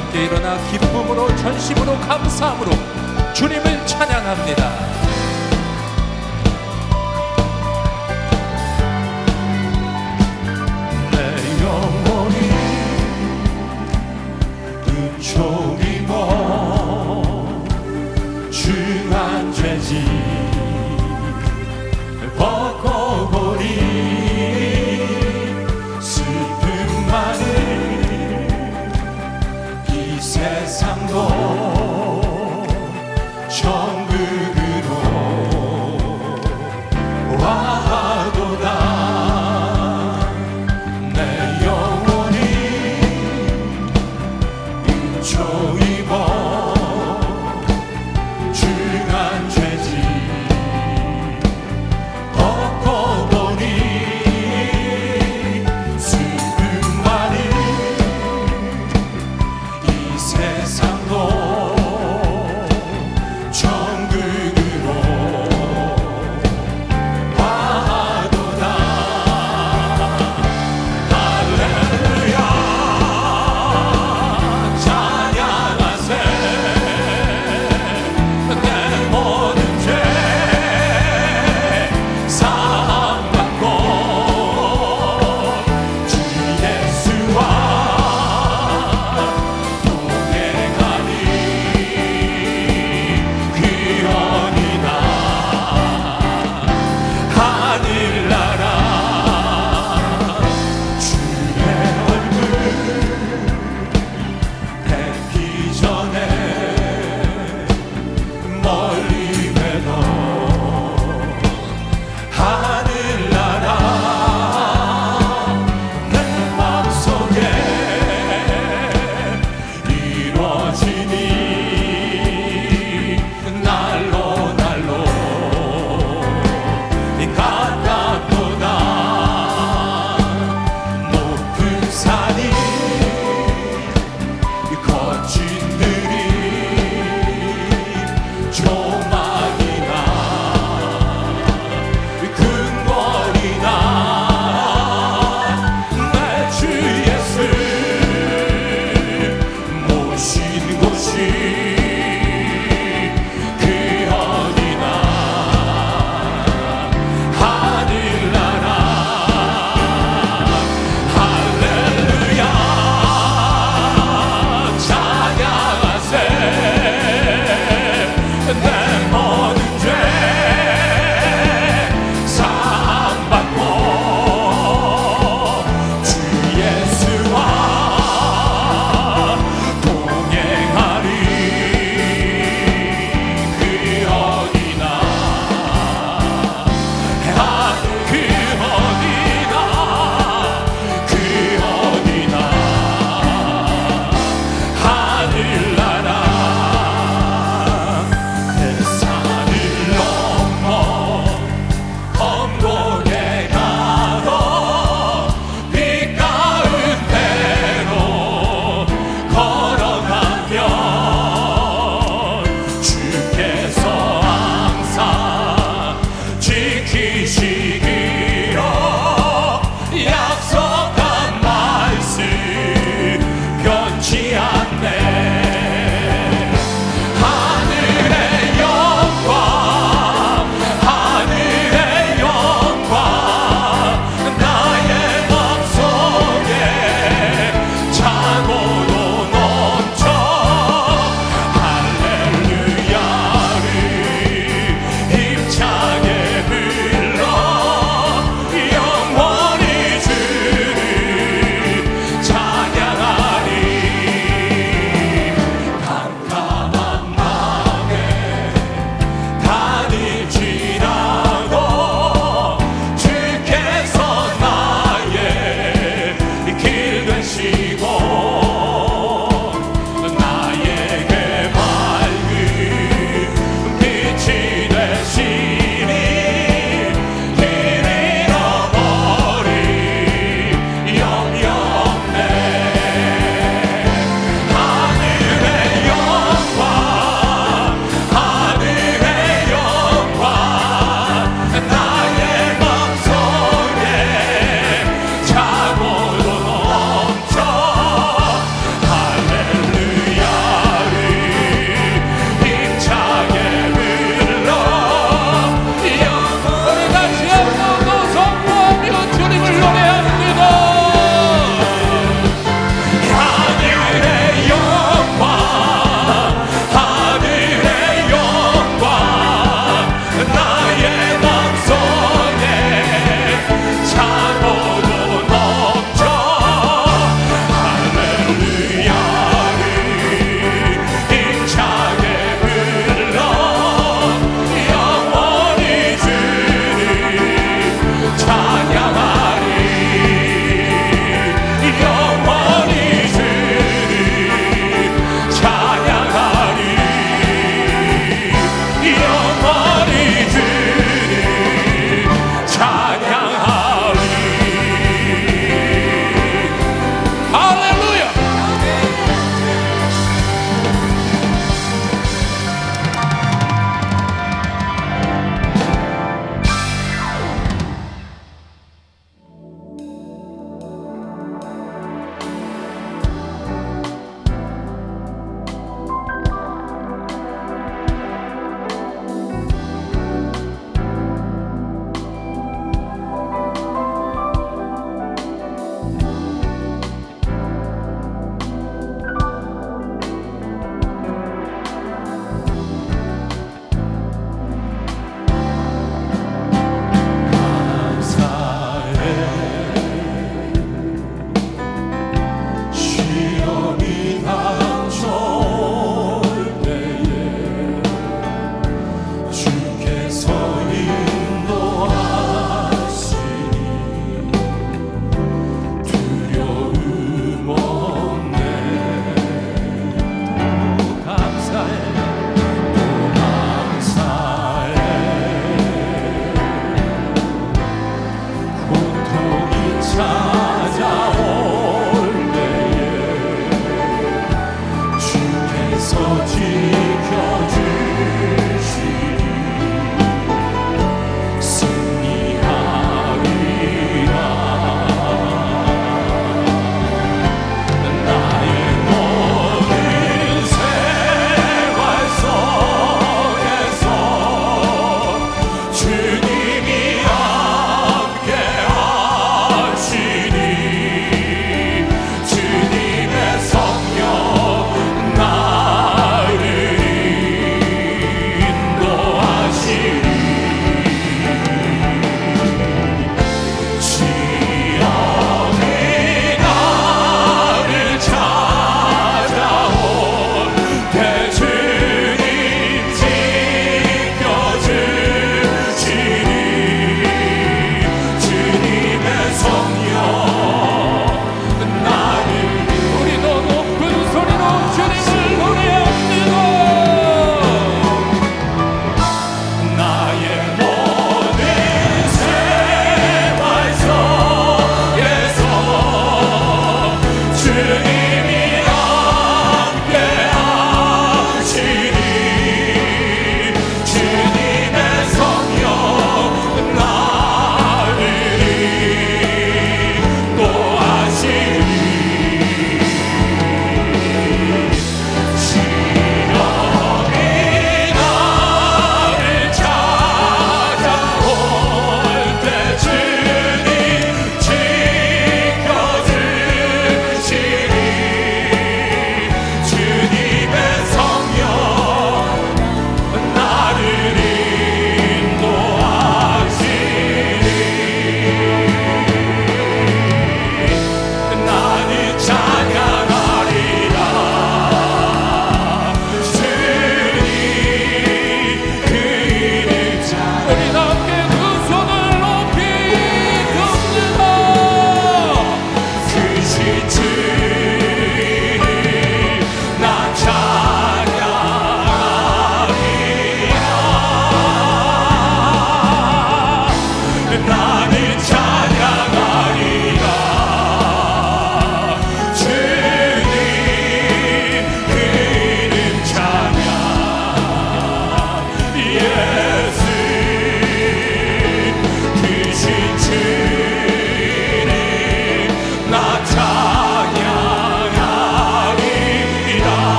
함께 일어나 기쁨으로 전심으로 감사함으로 주님을 찬양합니다. 은총이고 중한 죄지 벗고 보리 슬픔 많은 이 세상도 천국으로 와도다. 찬양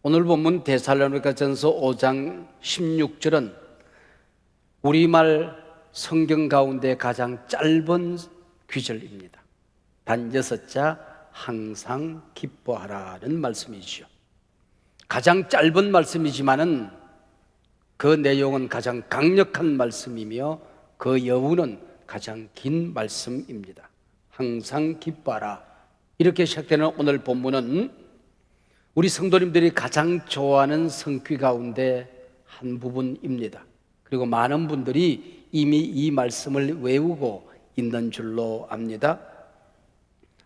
오늘 본문 데살로니가전서 5장 16절은 우리말 성경 가운데 가장 짧은 구절입니다. 단 6자 항상 기뻐하라는 말씀이죠. 가장 짧은 말씀이지만은 그 내용은 가장 강력한 말씀이며 그 여우는 가장 긴 말씀입니다. 항상 기뻐하라. 이렇게 시작되는 오늘 본문은 우리 성도님들이 가장 좋아하는 성귀 가운데 한 부분입니다. 그리고 많은 분들이 이미 이 말씀을 외우고 있는 줄로 압니다.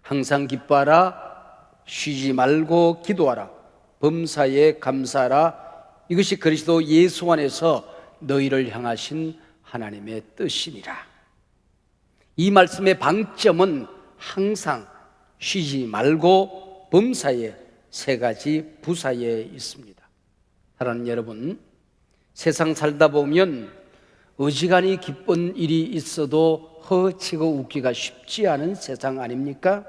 항상 기뻐하라, 쉬지 말고 기도하라, 범사에 감사하라. 이것이 그리스도 예수 안에서 너희를 향하신 하나님의 뜻이니라. 이 말씀의 방점은 항상, 쉬지 말고, 범사에, 세 가지 부사에 있습니다. 사랑하는 여러분, 세상 살다 보면 어지간히 기쁜 일이 있어도 허치고 웃기가 쉽지 않은 세상 아닙니까?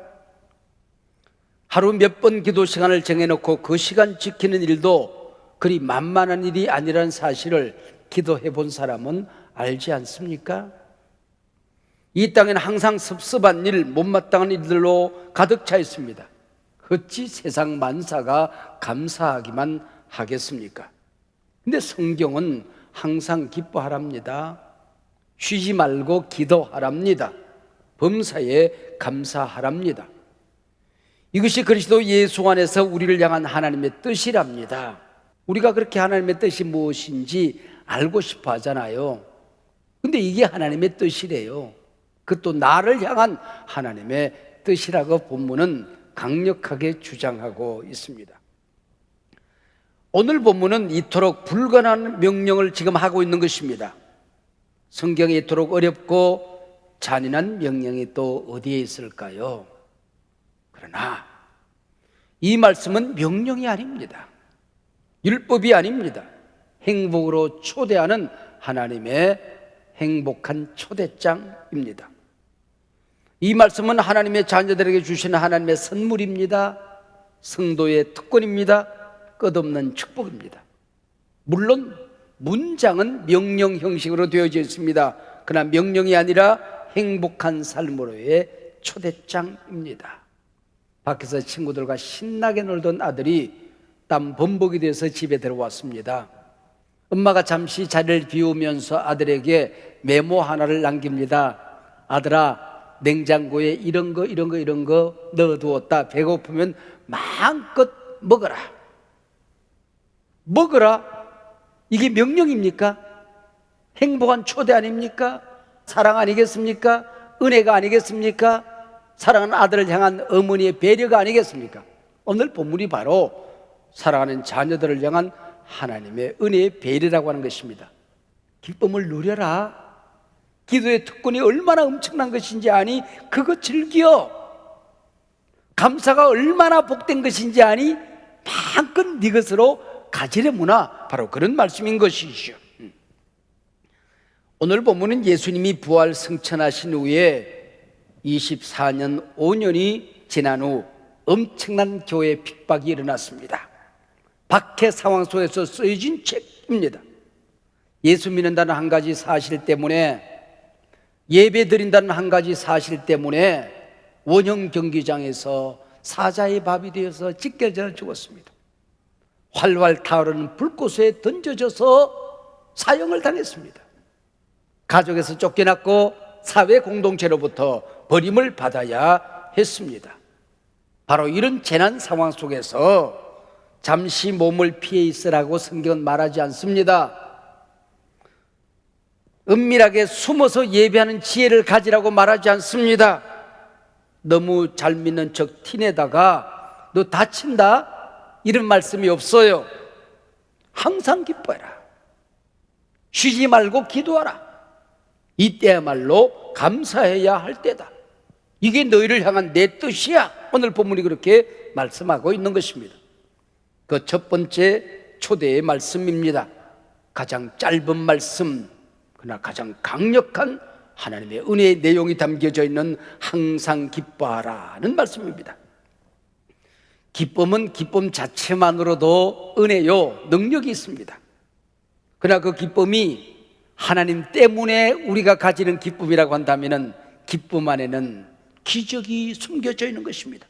하루 몇 번 기도 시간을 정해놓고 그 시간 지키는 일도 그리 만만한 일이 아니라는 사실을 기도해 본 사람은 알지 않습니까? 이 땅에는 항상 섭섭한 일, 못마땅한 일들로 가득 차 있습니다. 어찌 세상 만사가 감사하기만 하겠습니까? 근데 성경은 항상 기뻐하랍니다. 쉬지 말고 기도하랍니다. 범사에 감사하랍니다. 이것이 그리스도 예수 안에서 우리를 향한 하나님의 뜻이랍니다. 우리가 그렇게 하나님의 뜻이 무엇인지 알고 싶어 하잖아요. 근데 이게 하나님의 뜻이래요. 그것도 나를 향한 하나님의 뜻이라고 본문은 강력하게 주장하고 있습니다. 오늘 본문은 이토록 불가능한 명령을 지금 하고 있는 것입니다. 성경에 이토록 어렵고 잔인한 명령이 또 어디에 있을까요? 그러나 이 말씀은 명령이 아닙니다. 율법이 아닙니다. 행복으로 초대하는 하나님의 행복한 초대장입니다. 이 말씀은 하나님의 자녀들에게 주시는 하나님의 선물입니다. 성도의 특권입니다. 끝없는 축복입니다. 물론 문장은 명령 형식으로 되어져 있습니다. 그러나 명령이 아니라 행복한 삶으로의 초대장입니다. 밖에서 친구들과 신나게 놀던 아들이 땀 범벅이 돼서 집에 들어왔습니다. 엄마가 잠시 자리를 비우면서 아들에게 메모 하나를 남깁니다. 아들아, 냉장고에 이런 거 넣어두었다. 배고프면 마음껏 먹어라. 먹어라. 이게 명령입니까? 행복한 초대 아닙니까? 사랑 아니겠습니까? 은혜가 아니겠습니까? 사랑하는 아들을 향한 어머니의 배려가 아니겠습니까? 오늘 본문이 바로 사랑하는 자녀들을 향한 하나님의 은혜의 배려라고 하는 것입니다. 기쁨을 누려라. 기도의 특권이 얼마나 엄청난 것인지 아니? 그거 즐겨. 감사가 얼마나 복된 것인지 아니? 마음껏 네 것으로 가지려무나. 바로 그런 말씀인 것이죠. 오늘 본문은 예수님이 부활 승천하신 후에 24년 5년이 지난 후 엄청난 교회 핍박이 일어났습니다. 박해 상황 속에서 쓰여진 책입니다. 예수 믿는다는 한 가지 사실 때문에, 예배 드린다는 한 가지 사실 때문에 원형 경기장에서 사자의 밥이 되어서 찢겨져 죽었습니다. 활활 타오르는 불꽃에 던져져서 사형을 당했습니다. 가족에서 쫓겨났고 사회 공동체로부터 버림을 받아야 했습니다. 바로 이런 재난 상황 속에서 잠시 몸을 피해 있으라고 성경은 말하지 않습니다. 은밀하게 숨어서 예배하는 지혜를 가지라고 말하지 않습니다. 너무 잘 믿는 척 티내다가 너 다친다? 이런 말씀이 없어요. 항상 기뻐해라. 쉬지 말고 기도하라. 이때야말로 감사해야 할 때다. 이게 너희를 향한 내 뜻이야. 오늘 본문이 그렇게 말씀하고 있는 것입니다. 그 첫 번째 초대의 말씀입니다. 가장 짧은 말씀, 그러나 가장 강력한 하나님의 은혜의 내용이 담겨져 있는 항상 기뻐하라는 말씀입니다. 기쁨은 기쁨 자체만으로도 은혜요, 능력이 있습니다. 그러나 그 기쁨이 하나님 때문에 우리가 가지는 기쁨이라고 한다면 기쁨 안에는 기적이 숨겨져 있는 것입니다.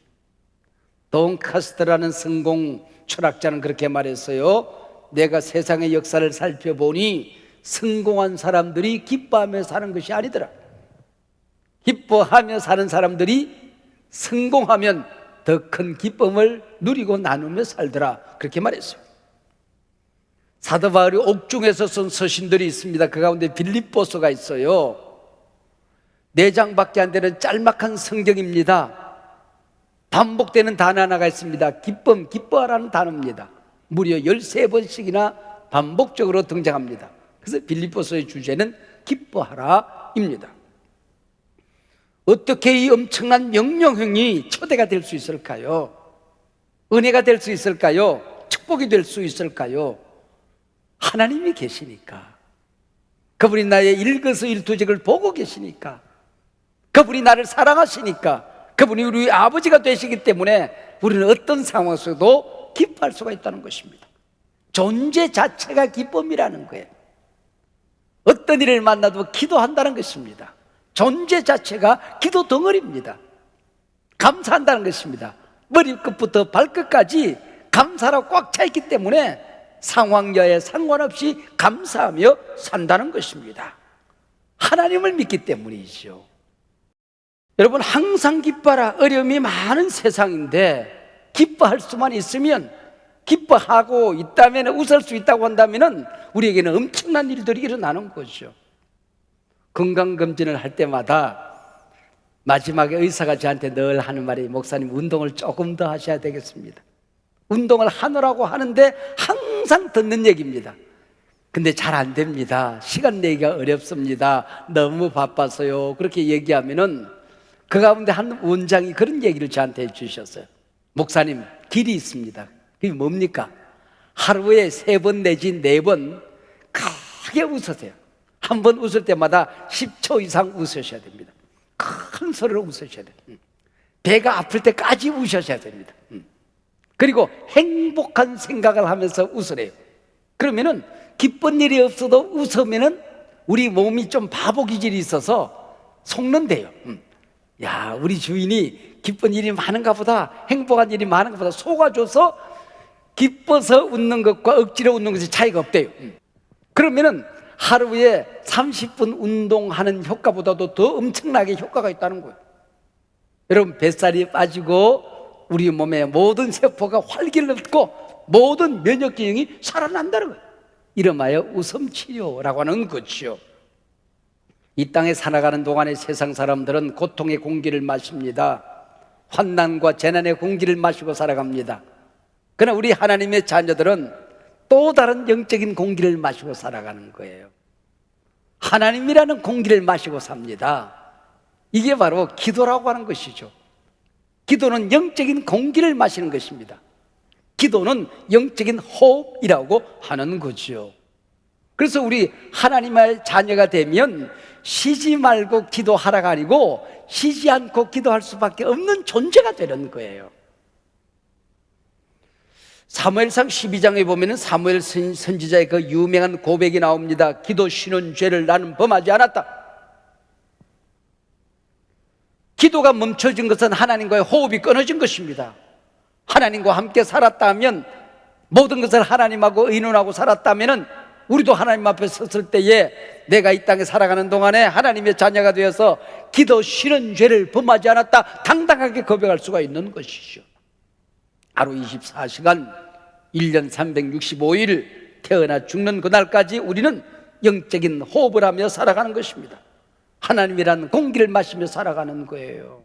돈카스트라는 성공 철학자는 그렇게 말했어요. 내가 세상의 역사를 살펴보니 성공한 사람들이 기뻐하며 사는 것이 아니더라. 기뻐하며 사는 사람들이 성공하면 더 큰 기쁨을 누리고 나누며 살더라. 그렇게 말했어요. 사도 바울이 옥중에서 쓴 서신들이 있습니다. 그 가운데 빌립보서가 있어요. 4장밖에 안 되는 짤막한 성경입니다. 반복되는 단어 하나가 있습니다. 기쁨, 기뻐하라는 단어입니다. 무려 13번씩이나 반복적으로 등장합니다. 그래서 빌립보서의 주제는 기뻐하라입니다. 어떻게 이 엄청난 명령형이 초대가 될 수 있을까요? 은혜가 될 수 있을까요? 축복이 될 수 있을까요? 하나님이 계시니까, 그분이 나의 일거수일투족을 보고 계시니까, 그분이 나를 사랑하시니까, 그분이 우리 아버지가 되시기 때문에 우리는 어떤 상황 속에도 기뻐할 수가 있다는 것입니다. 존재 자체가 기쁨이라는 거예요. 어떤 일을 만나도 기도한다는 것입니다. 존재 자체가 기도 덩어리입니다. 감사한다는 것입니다. 머리끝부터 발끝까지 감사로 꽉 차 있기 때문에 상황여에 상관없이 감사하며 산다는 것입니다. 하나님을 믿기 때문이죠. 여러분, 항상 기뻐하라. 어려움이 많은 세상인데 기뻐할 수만 있으면, 기뻐하고 있다면, 웃을 수 있다고 한다면 우리에게는 엄청난 일들이 일어나는 거죠. 건강검진을 할 때마다 마지막에 의사가 저한테 늘 하는 말이, 목사님 운동을 조금 더 하셔야 되겠습니다. 운동을 하느라고 하는데 항상 듣는 얘기입니다. 근데 잘 안 됩니다. 시간 내기가 어렵습니다. 너무 바빠서요. 그렇게 얘기하면은 그 가운데 한 원장이 그런 얘기를 저한테 해주셨어요. 목사님, 길이 있습니다. 그게 뭡니까? 하루에 3번 내지 4번 크게 웃으세요. 한 번 웃을 때마다 10초 이상 웃으셔야 됩니다. 큰 소리로 웃으셔야 돼요. 배가 아플 때까지 웃으셔야 됩니다. 그리고 행복한 생각을 하면서 웃으래요. 그러면은 기쁜 일이 없어도 웃으면은 우리 몸이 좀 바보 기질이 있어서 속는데요. 야, 우리 주인이 기쁜 일이 많은가 보다, 행복한 일이 많은가 보다 속아줘서 기뻐서 웃는 것과 억지로 웃는 것이 차이가 없대요. 그러면은 하루에 30분 운동하는 효과보다도 더 엄청나게 효과가 있다는 거예요. 여러분, 뱃살이 빠지고 우리 몸의 모든 세포가 활기를 얻고 모든 면역 기능이 살아난다는 거예요. 이름하여 웃음치료라고 하는 거죠. 이 땅에 살아가는 동안에 세상 사람들은 고통의 공기를 마십니다. 환난과 재난의 공기를 마시고 살아갑니다. 그러나 우리 하나님의 자녀들은 또 다른 영적인 공기를 마시고 살아가는 거예요. 하나님이라는 공기를 마시고 삽니다. 이게 바로 기도라고 하는 것이죠. 기도는 영적인 공기를 마시는 것입니다. 기도는 영적인 호흡이라고 하는 거죠. 그래서 우리 하나님의 자녀가 되면 쉬지 말고 기도하라가 아니고 쉬지 않고 기도할 수밖에 없는 존재가 되는 거예요. 사무엘상 12장에 보면 사무엘 선지자의 그 유명한 고백이 나옵니다. 기도 쉬는 죄를 나는 범하지 않았다. 기도가 멈춰진 것은 하나님과의 호흡이 끊어진 것입니다. 하나님과 함께 살았다면, 모든 것을 하나님하고 의논하고 살았다면 우리도 하나님 앞에 섰을 때에 내가 이 땅에 살아가는 동안에 하나님의 자녀가 되어서 기도 쉬는 죄를 범하지 않았다 당당하게 고백할 수가 있는 것이죠. 하루 24시간 1년 365일 태어나 죽는 그날까지 우리는 영적인 호흡을 하며 살아가는 것입니다. 하나님이란 공기를 마시며 살아가는 거예요.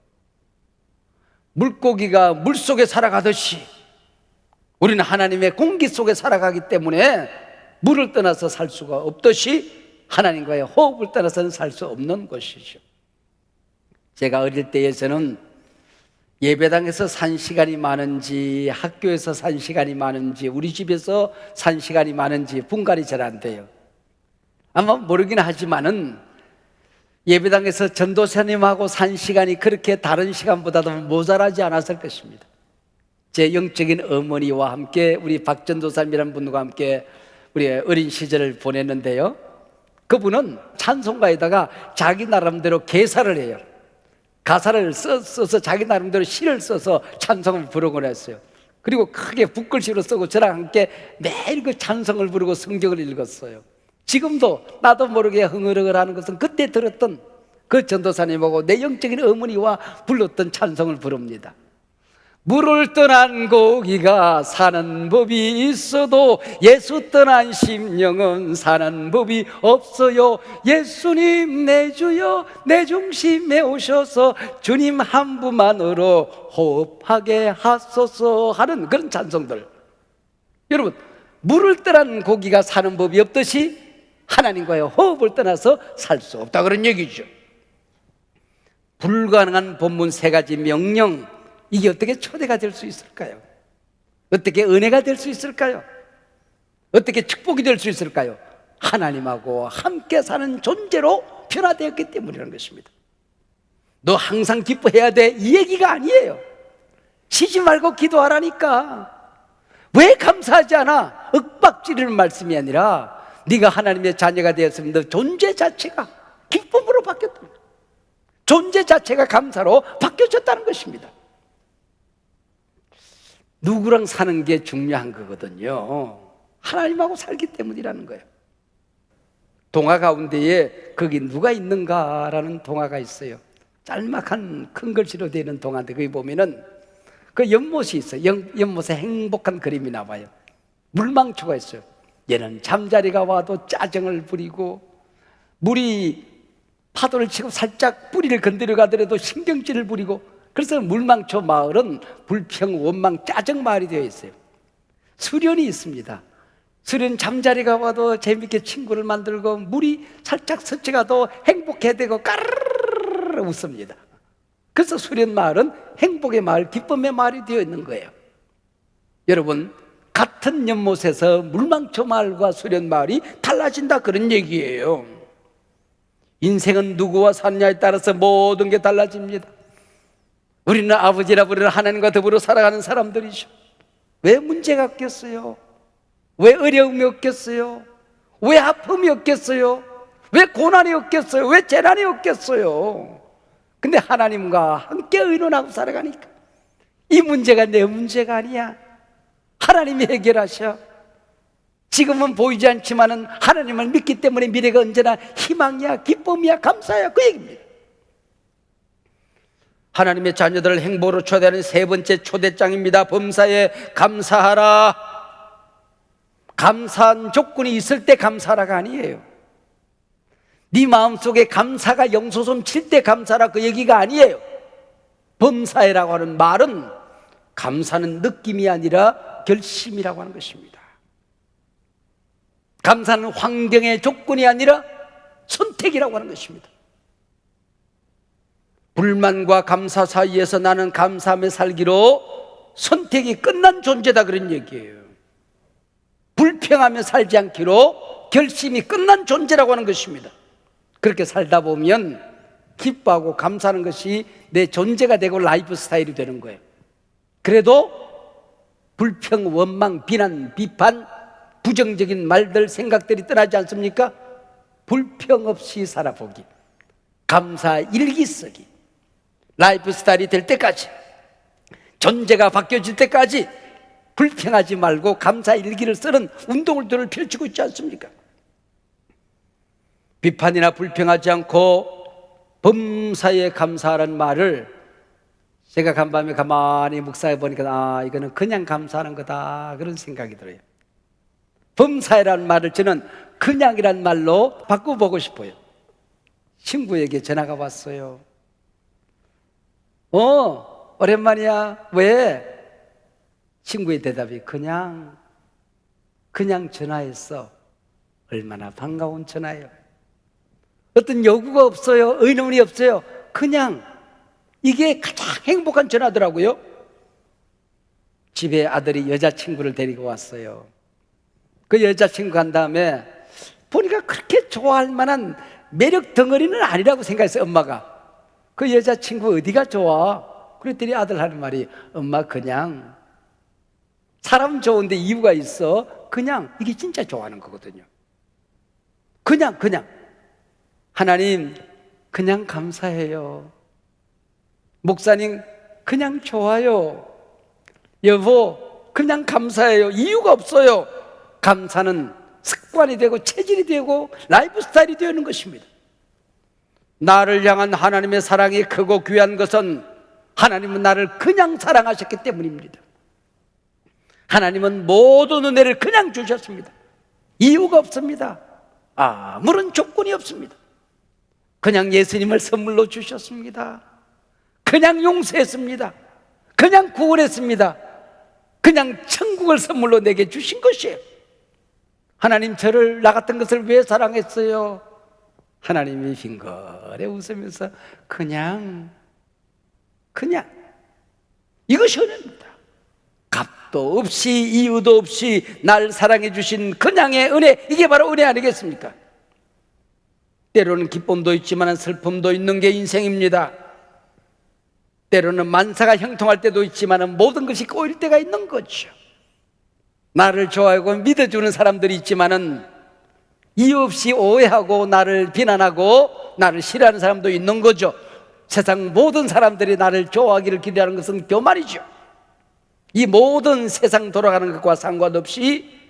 물고기가 물속에 살아가듯이 우리는 하나님의 공기 속에 살아가기 때문에 물을 떠나서 살 수가 없듯이 하나님과의 호흡을 떠나서는 살 수 없는 것이죠. 제가 어릴 때에서는 예배당에서 산 시간이 많은지, 학교에서 산 시간이 많은지, 우리 집에서 산 시간이 많은지 분간이 잘 안 돼요. 아마 모르긴 하지만은 예배당에서 전도사님하고 산 시간이 그렇게 다른 시간보다도 모자라지 않았을 것입니다. 제 영적인 어머니와 함께 우리 박전도사님이라는 분과 함께 우리 어린 시절을 보냈는데요, 그분은 찬송가에다가 자기 나름대로 개사를 해요. 가사를 써서 자기 나름대로 시를 써서 찬송을 부르곤 했어요. 그리고 크게 붓글씨로 쓰고 저랑 함께 매일 그 찬송을 부르고 성경을 읽었어요. 지금도 나도 모르게 흥얼흥얼하는 것은 그때 들었던 그 전도사님하고 내 영적인 어머니와 불렀던 찬송을 부릅니다. 물을 떠난 고기가 사는 법이 있어도 예수 떠난 심령은 사는 법이 없어요. 예수님 내 주여 내 중심에 오셔서 주님 한 분만으로 호흡하게 하소서 하는 그런 찬송들. 여러분, 물을 떠난 고기가 사는 법이 없듯이 하나님과의 호흡을 떠나서 살 수 없다, 그런 얘기죠. 불가능한 본문 3가지 명령, 이게 어떻게 초대가 될 수 있을까요? 어떻게 은혜가 될 수 있을까요? 어떻게 축복이 될 수 있을까요? 하나님하고 함께 사는 존재로 변화되었기 때문이라는 것입니다. 너 항상 기뻐해야 돼, 이 얘기가 아니에요. 쉬지 말고 기도하라니까. 왜 감사하지 않아? 윽박지르는 말씀이 아니라 네가 하나님의 자녀가 되었으면 너 존재 자체가 기쁨으로 바뀌었다. 존재 자체가 감사로 바뀌어졌다는 것입니다. 누구랑 사는 게 중요한 거거든요. 하나님하고 살기 때문이라는 거예요. 동화 가운데에 거기 누가 있는가라는 동화가 있어요. 짤막한 큰 글씨로 되어 있는 동화인데 거기 보면은 그 연못이 있어요. 연못에 행복한 그림이 나와요. 물망초가 있어요. 얘는 잠자리가 와도 짜증을 부리고, 물이 파도를 치고 살짝 뿌리를 건드려 가더라도 신경질을 부리고, 그래서 물망초 마을은 불평, 원망, 짜증 마을이 되어 있어요. 수련이 있습니다. 수련 잠자리가 와도 재밌게 친구를 만들고, 물이 살짝 스쳐가도 행복해되고 까르르르 웃습니다. 그래서 수련 마을은 행복의 마을, 기쁨의 마을이 되어 있는 거예요. 여러분, 같은 연못에서 물망초 마을과 수련 마을이 달라진다, 그런 얘기예요. 인생은 누구와 사느냐에 따라서 모든 게 달라집니다. 우리는 아버지라 부르는 하나님과 더불어 살아가는 사람들이죠. 왜 문제가 없겠어요? 왜 어려움이 없겠어요? 왜 아픔이 없겠어요? 왜 고난이 없겠어요? 왜 재난이 없겠어요? 근데 하나님과 함께 의논하고 살아가니까 이 문제가 내 문제가 아니야. 하나님이 해결하셔. 지금은 보이지 않지만은 하나님을 믿기 때문에 미래가 언제나 희망이야, 기쁨이야, 감사야, 그 얘기입니다. 하나님의 자녀들을 행복으로 초대하는 3번째 초대장입니다. 범사에 감사하라. 감사한 조건이 있을 때 감사라가 아니에요. 네 마음속에 감사가 영소som 칠 때 감사라, 그 얘기가 아니에요. 범사에라고 하는 말은 감사는 느낌이 아니라 결심이라고 하는 것입니다. 감사는 환경의 조건이 아니라 선택이라고 하는 것입니다. 불만과 감사 사이에서 나는 감사하며 살기로 선택이 끝난 존재다, 그런 얘기예요. 불평하며 살지 않기로 결심이 끝난 존재라고 하는 것입니다. 그렇게 살다 보면 기뻐하고 감사하는 것이 내 존재가 되고 라이프 스타일이 되는 거예요. 그래도 불평, 원망, 비난, 비판, 부정적인 말들, 생각들이 떠나지 않습니까? 불평 없이 살아보기, 감사 일기 쓰기, 라이프 스타일이 될 때까지, 존재가 바뀌어질 때까지 불평하지 말고 감사 일기를 쓰는 운동을 펼치고 있지 않습니까? 비판이나 불평하지 않고 범사에 감사하라는 말을 제가 간밤에 가만히 묵상해 보니까 이거는 그냥 감사하는 거다, 그런 생각이 들어요. 범사에라는 말을 저는 그냥이란 말로 바꿔보고 싶어요. 친구에게 전화가 왔어요. 오랜만이야. 왜? 친구의 대답이 그냥 전화했어. 얼마나 반가운 전화예요. 어떤 요구가 없어요. 의논이 없어요. 그냥. 이게 가장 행복한 전화더라고요. 집에 아들이 여자친구를 데리고 왔어요. 그 여자친구 간 다음에 보니까 그렇게 좋아할 만한 매력 덩어리는 아니라고 생각했어요, 엄마가. 그 여자친구 어디가 좋아? 그랬더니 아들 하는 말이 엄마 그냥 사람 좋은데 이유가 있어. 그냥 이게 진짜 좋아하는 거거든요. 그냥 하나님 그냥 감사해요. 목사님 그냥 좋아요. 여보 그냥 감사해요. 이유가 없어요. 감사는 습관이 되고 체질이 되고 라이프 스타일이 되는 것입니다. 나를 향한 하나님의 사랑이 크고 귀한 것은 하나님은 나를 그냥 사랑하셨기 때문입니다. 하나님은 모든 은혜를 그냥 주셨습니다. 이유가 없습니다. 아무런 조건이 없습니다. 그냥 예수님을 선물로 주셨습니다. 그냥 용서했습니다. 그냥 구원했습니다. 그냥 천국을 선물로 내게 주신 것이에요. 하나님 저를 나 같은 것을 왜 사랑했어요? 하나님이 빙거레 웃으면서 그냥 이것이 은혜입니다. 값도 없이 이유도 없이 날 사랑해 주신 그냥의 은혜, 이게 바로 은혜 아니겠습니까? 때로는 기쁨도 있지만 슬픔도 있는 게 인생입니다. 때로는 만사가 형통할 때도 있지만 모든 것이 꼬일 때가 있는 거죠. 나를 좋아하고 믿어주는 사람들이 있지만 이유 없이 오해하고 나를 비난하고 나를 싫어하는 사람도 있는 거죠. 세상 모든 사람들이 나를 좋아하기를 기대하는 것은 교만이죠. 이 모든 세상 돌아가는 것과 상관없이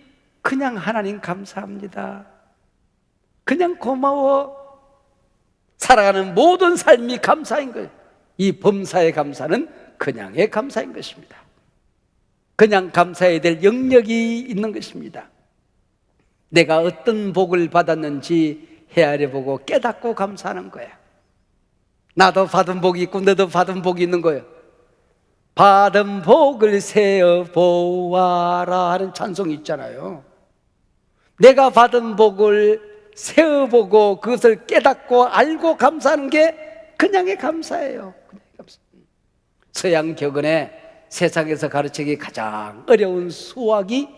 그냥 하나님 감사합니다. 그냥 고마워. 살아가는 모든 삶이 감사인 거예요. 이 범사의 감사는 그냥의 감사인 것입니다. 그냥 감사해야 될 영역이 있는 것입니다. 내가 어떤 복을 받았는지 헤아려보고 깨닫고 감사하는 거야. 나도 받은 복이 있고 너도 받은 복이 있는 거예요. 받은 복을 세어보아라 하는 찬송이 있잖아요. 내가 받은 복을 세어보고 그것을 깨닫고 알고 감사하는 게 그냥의 감사예요. 그냥의 감사. 서양 격언에 세상에서 가르치기 가장 어려운 수학이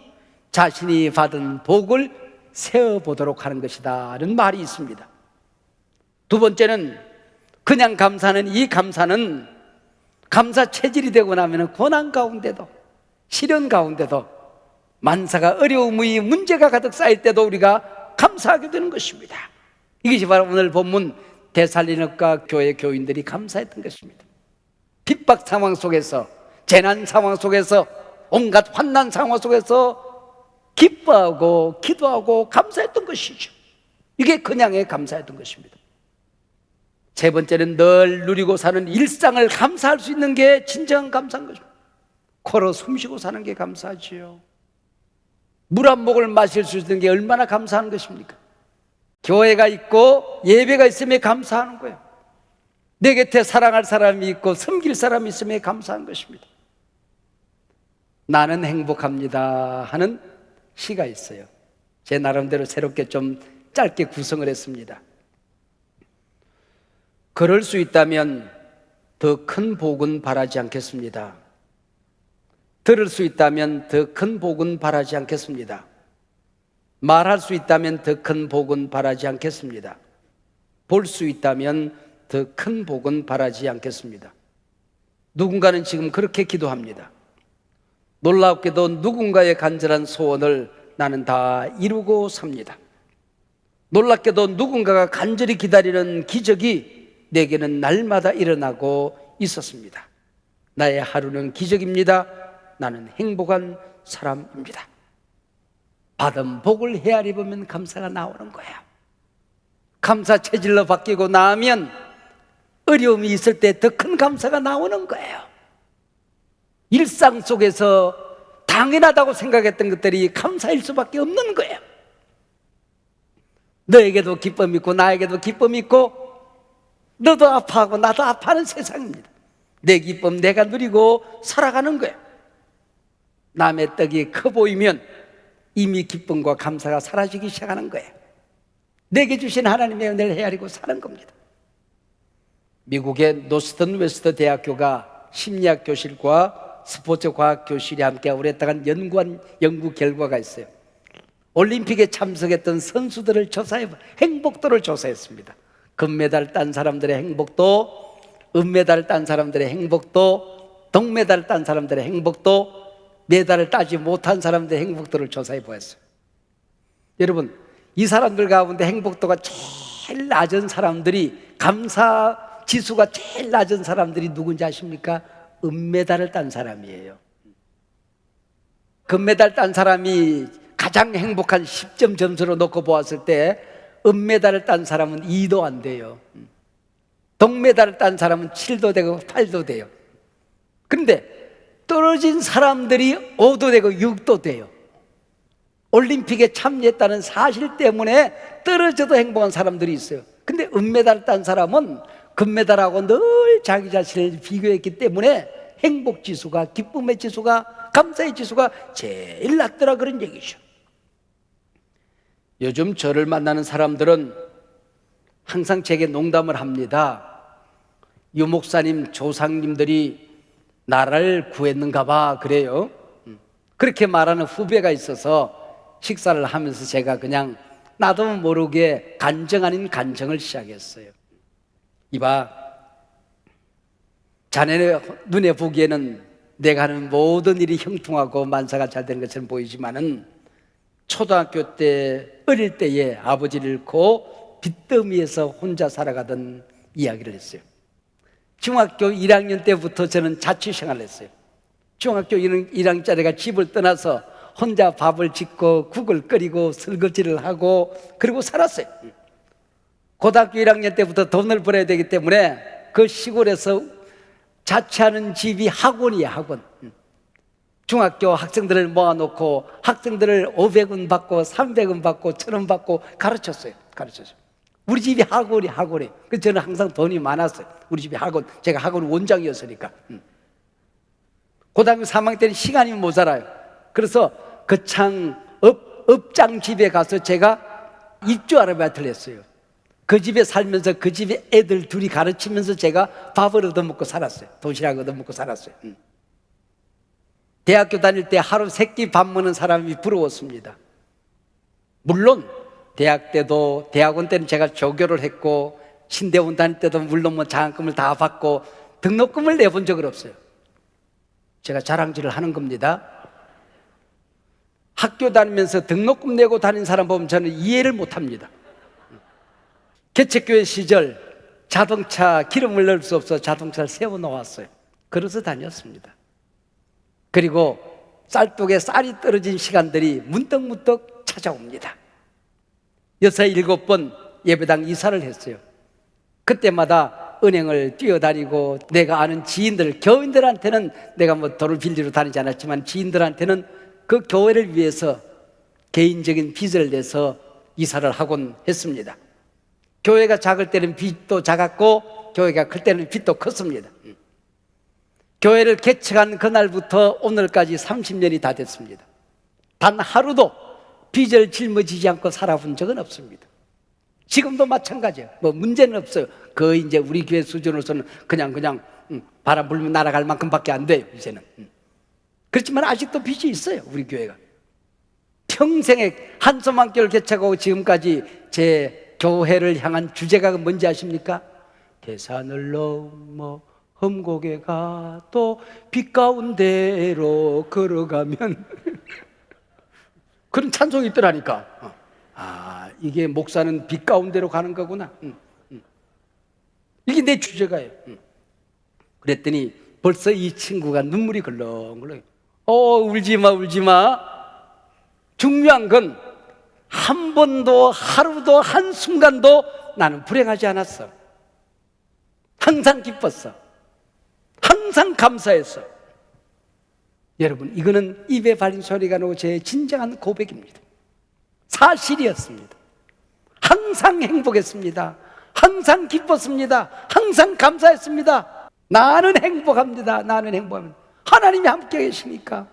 자신이 받은 복을 세어보도록 하는 것이다는 말이 있습니다. 두 번째는 그냥 감사는, 이 감사는 감사 체질이 되고 나면 고난 가운데도 시련 가운데도 만사가 어려움의 문제가 가득 쌓일 때도 우리가 감사하게 되는 것입니다. 이것이 바로 오늘 본문 데살로니가 교회 교인들이 감사했던 것입니다. 핍박 상황 속에서, 재난 상황 속에서, 온갖 환난 상황 속에서 기뻐하고 기도하고 감사했던 것이죠. 이게 그냥의 감사였던 것입니다. 세 번째는 늘 누리고 사는 일상을 감사할 수 있는 게 진정한 감사인 것입니다. 코로 숨쉬고 사는 게 감사하지요. 물 한 모금을 마실 수 있는 게 얼마나 감사한 것입니까? 교회가 있고 예배가 있으면 감사하는 거예요. 내 곁에 사랑할 사람이 있고 섬길 사람이 있으면 감사한 것입니다. 나는 행복합니다 하는 시가 있어요. 제 나름대로 새롭게 좀 짧게 구성을 했습니다. 그럴 수 있다면 더 큰 복은 바라지 않겠습니다. 들을 수 있다면 더 큰 복은 바라지 않겠습니다. 말할 수 있다면 더 큰 복은 바라지 않겠습니다. 볼 수 있다면 더 큰 복은 바라지 않겠습니다. 누군가는 지금 그렇게 기도합니다. 놀랍게도 누군가의 간절한 소원을 나는 다 이루고 삽니다. 놀랍게도 누군가가 간절히 기다리는 기적이 내게는 날마다 일어나고 있었습니다. 나의 하루는 기적입니다. 나는 행복한 사람입니다. 받은 복을 헤아려 보면 감사가 나오는 거야. 감사 체질로 바뀌고 나면 어려움이 있을 때 더 큰 감사가 나오는 거예요. 일상 속에서 당연하다고 생각했던 것들이 감사일 수밖에 없는 거예요. 너에게도 기쁨이 있고 나에게도 기쁨이 있고 너도 아파하고 나도 아파하는 세상입니다. 내 기쁨 내가 누리고 살아가는 거예요. 남의 떡이 커 보이면 이미 기쁨과 감사가 사라지기 시작하는 거예요. 내게 주신 하나님의 은혜를 헤아리고 사는 겁니다. 미국의 노스턴 웨스트 대학교가 심리학 교실과 스포츠 과학 교실이 함께 오랫동안 연구한 연구 결과가 있어요. 올림픽에 참석했던 선수들을 조사해 행복도를 조사했습니다. 금메달 딴 사람들의 행복도, 은메달 딴 사람들의 행복도, 동메달 딴 사람들의 행복도, 메달을 따지 못한 사람들의 행복도를 조사해 보았어요. 여러분, 이 사람들 가운데 행복도가 제일 낮은 사람들이, 감사 지수가 제일 낮은 사람들이 누군지 아십니까? 은메달을 딴 사람이에요. 금메달 딴 사람이 가장 행복한 10점 점수로 놓고 보았을 때 은메달을 딴 사람은 2도 안 돼요. 동메달을 딴 사람은 7도 되고 8도 돼요. 그런데 떨어진 사람들이 5도 되고 6도 돼요. 올림픽에 참여했다는 사실 때문에 떨어져도 행복한 사람들이 있어요. 근데 은메달을 딴 사람은 금메달하고 늘 자기 자신을 비교했기 때문에 행복 지수가, 기쁨의 지수가, 감사의 지수가 제일 낮더라, 그런 얘기죠. 요즘 저를 만나는 사람들은 항상 제게 농담을 합니다. 유 목사님, 조상님들이 나라를 구했는가 봐, 그래요. 그렇게 말하는 후배가 있어서 식사를 하면서 제가 그냥 나도 모르게 간정 아닌 간정을 시작했어요. 이봐, 자네 눈에 보기에는 내가 하는 모든 일이 형통하고 만사가 잘 되는 것처럼 보이지만은 초등학교 때, 어릴 때에 아버지를 잃고 빚더미에서 혼자 살아가던 이야기를 했어요. 중학교 1학년 때부터 저는 자취생활을 했어요. 중학교 1학년짜리가 집을 떠나서 혼자 밥을 짓고 국을 끓이고 설거지를 하고 그리고 살았어요. 고등학교 1학년 때부터 돈을 벌어야 되기 때문에 그 시골에서 자취하는 집이 학원이에요, 학원. 중학교 학생들을 모아놓고 학생들을 500원 받고 300원 받고 1000원 받고 가르쳤어요. 우리 집이 학원이. 그래서 저는 항상 돈이 많았어요. 우리 집이 학원, 제가 학원 원장이었으니까. 고등학교 3학년 때는 시간이 모자라요. 그래서 거창 업장 집에 가서 제가 입주 아르바이트를 했어요. 그 집에 살면서 그 집에 애들 둘이 가르치면서 제가 밥을 얻어먹고 살았어요. 도시락 얻어먹고 살았어요. 대학교 다닐 때 하루 3끼 밥 먹는 사람이 부러웠습니다. 물론 대학원 때는 제가 조교를 했고 신대원 다닐 때도 물론 뭐 장학금을 다 받고 등록금을 내본 적은 없어요. 제가 자랑질을 하는 겁니다. 학교 다니면서 등록금 내고 다니는 사람 보면 저는 이해를 못합니다. 개척교회 시절 자동차 기름을 넣을 수 없어 자동차를 세워놓았어요. 걸어서 다녔습니다. 그리고 쌀독에 쌀이 떨어진 시간들이 문득문득 찾아옵니다. 6, 7번 예배당 이사를 했어요. 그때마다 은행을 뛰어다니고 내가 아는 지인들, 교인들한테는 내가 뭐 돈을 빌리러 다니지 않았지만 지인들한테는 그 교회를 위해서 개인적인 빚을 내서 이사를 하곤 했습니다. 교회가 작을 때는 빚도 작았고 교회가 클 때는 빚도 컸습니다. 교회를 개척한 그날부터 오늘까지 30년이 다 됐습니다. 단 하루도 빚을 짊어지지 않고 살아본 적은 없습니다. 지금도 마찬가지예요. 뭐 문제는 없어요. 거의 이제 우리 교회 수준으로서는 그냥 바람 불면 날아갈 만큼밖에 안 돼요, 이제는. 그렇지만 아직도 빚이 있어요, 우리 교회가. 평생에 한소망교를 개척하고 지금까지 제 교회를 향한 주제가 뭔지 아십니까? 계산을 넘어 험곡에 가도 빛 가운데로 걸어가면 그런 찬송이 있더라니까. 이게 목사는 빛 가운데로 가는 거구나. 이게 내 주제가예요. 그랬더니 벌써 이 친구가 눈물이 걸렁걸렁. 울지마. 중요한 건 한 번도 하루도 한순간도 나는 불행하지 않았어. 항상 기뻤어. 항상 감사했어. 여러분, 이거는 입에 발린 소리가 나고 제 진정한 고백입니다. 사실이었습니다. 항상 행복했습니다. 항상 기뻤습니다. 항상 감사했습니다. 나는 행복합니다. 하나님이 함께 계시니까,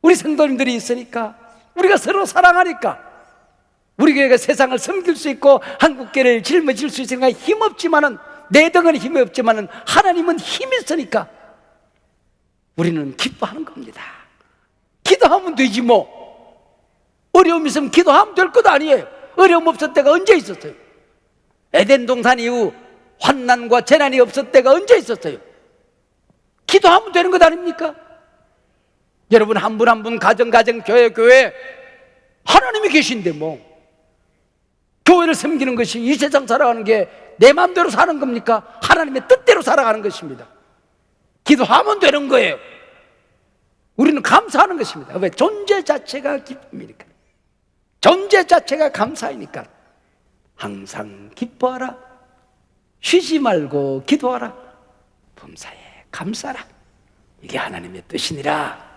우리 성도님들이 있으니까, 우리가 서로 사랑하니까, 우리 교회가 세상을 섬길 수 있고 한국교회를 짊어질 수 있으니까 힘없지만은, 내 덩어리 힘이 없지만은 하나님은 힘이 있으니까 우리는 기뻐하는 겁니다. 기도하면 되지 뭐. 어려움 있으면 기도하면 될 것 아니에요. 어려움 없을 때가 언제 있었어요? 에덴 동산 이후 환난과 재난이 없을 때가 언제 있었어요? 기도하면 되는 것 아닙니까? 여러분 한 분 한 분 가정 교회 하나님이 계신데 뭐 교회를 섬기는 것이 이 세상 살아가는 게 내 마음대로 사는 겁니까? 하나님의 뜻대로 살아가는 것입니다. 기도하면 되는 거예요. 우리는 감사하는 것입니다. 왜? 존재 자체가 기쁨이니까, 존재 자체가 감사이니까. 항상 기뻐하라, 쉬지 말고 기도하라, 범사에 감사라. 이게 하나님의 뜻이니라.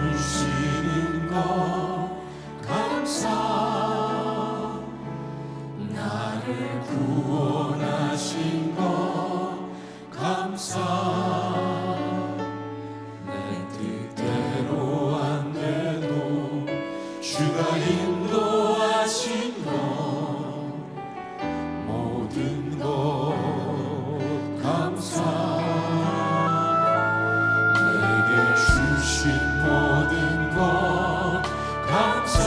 쓰시는 것 감사, 나를 구원하신 것 감사, 내 뜻대로 안 돼도 주가 인도하신 것 모든 것 감사, 주신 모든 것 감사,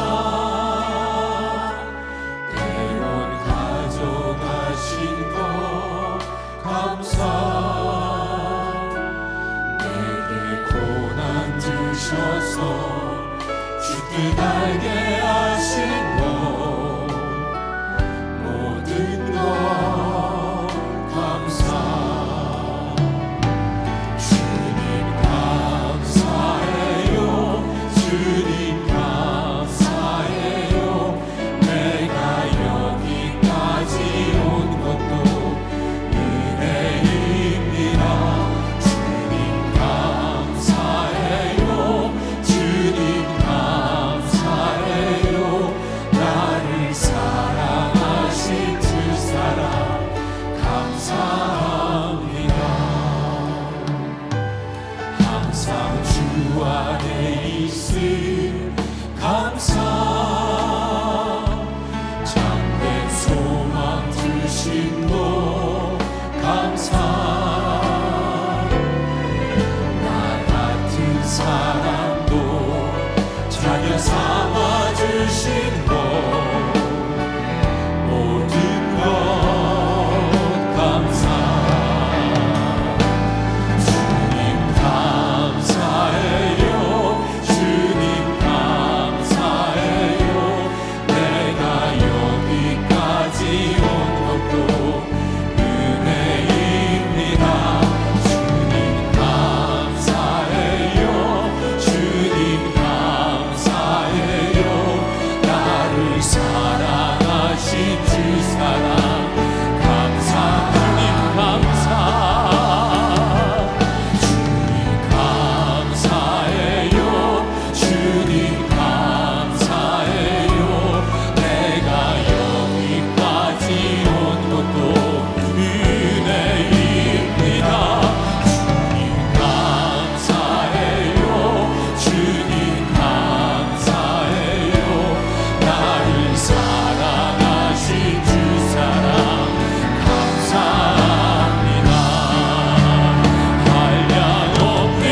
때론 가져가신 것 감사, 내게 고난 주셔서 주뜻 알게 하신 것 모든 것 감사. 주님 감사해요. 내가 여기까지 온 것도 은혜입니다. 주님 감사해요. 주님 감사해요. 나를 사랑하신 주 사랑 감사합니다. 항상 주 안에 있음 감사, 참된 소망 주신 것 감사, 나 같은 사람도 자녀 삼아 주신 것 모든 것 감사. 주님 감사해요. 주님 감사해요. 내가 여기까지 온 것도 은혜입니다. 주님 감사해요. 주님 감사해요. 나를 사랑하신 주 사랑 감사. 주님 감사. 감사해요. 주님 감사해요. 내가 여기까지 온 것도 은혜입니다. 주님 감사해요. 주님 감사해요. 나를 사랑하신 주 사랑 감사합니다. 한량없는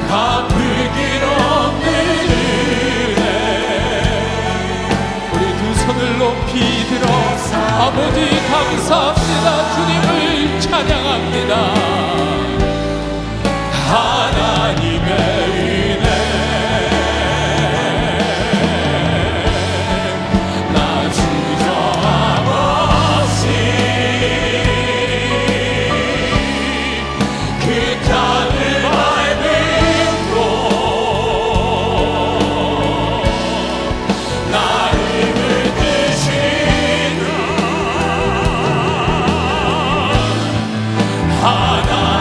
갚을 길 없는 은혜. 우리 두 손을 높이 들어 아버지 감사합니다. 주님을 찬양합니다. 하나님의 은혜 나 주저함 없이 그 땅을 밟은 곳 나를 붙드신 하나님의